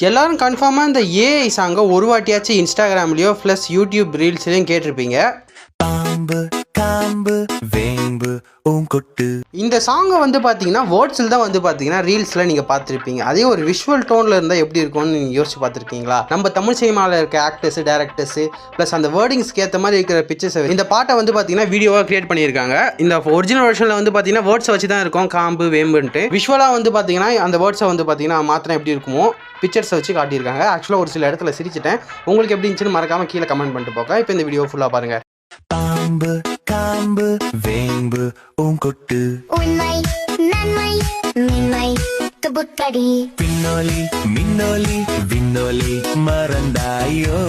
எல்லாரும் கன்ஃபார்மாக இந்த ஏஐ சாங்கை ஒரு வாட்டியாச்சும் இன்ஸ்டாகிராம்லேயோ ப்ளஸ் யூடியூப் ரீல்ஸ்லையும் கேட்டிருப்பீங்க. இந்த சாங்கை வந்து பார்த்தீங்கன்னா வேர்ட்ஸில் தான் வந்து பார்த்தீங்கன்னா ரீல்ஸில் நீங்கள் பார்த்துருப்பீங்க. அதே ஒரு விஷுவல் டோனில் இருந்தால் எப்படி இருக்கும்னு நீங்கள் யோசிச்சு பார்த்துருக்கீங்களா? நம்ம தமிழ் சினிமாவில் இருக்க ஆக்டர்ஸ், டேரக்டர்ஸ் ப்ளஸ் அந்த வேர்டிங்ஸ்க்கு ஏற்ற மாதிரி இருக்கிற பிக்சர்ஸ் இந்த பாட்டை வந்து பார்த்தீங்கன்னா வீடியோவாக கிரியேட் பண்ணியிருக்காங்க. இந்த ஒரிஜினல் வெர்ஷனில் வந்து பார்த்தீங்கன்னா வேர்ட்ஸை வச்சு தான் இருக்கும், காம்பு வேம்புன்ட்டு. விஷுவலாக வந்து பார்த்தீங்கன்னா அந்த வேர்ட்ஸை வந்து பார்த்தீங்கன்னா மாத்திரம் எப்படி இருக்குமோ பிக்சர்ஸை வச்சு காட்டியிருக்காங்க. ஆக்சுவலாக ஒரு சில இடத்துல சிரிச்சிட்டேன். உங்களுக்கு எப்படி இருந்துச்சுன்னு மறக்காமல் கீழே கமெண்ட் பண்ணிட்டு போங்க. இப்போ இந்த வீடியோ ஃபுல்லாக பாருங்கள். பாம்பு காம்பு வேம்பு பூங்கொட்டு உண்மை நன்மை மென்மை துபுத்தடி பின்னொலி மின்னொலி விண்ணொலி மறந்தாயோ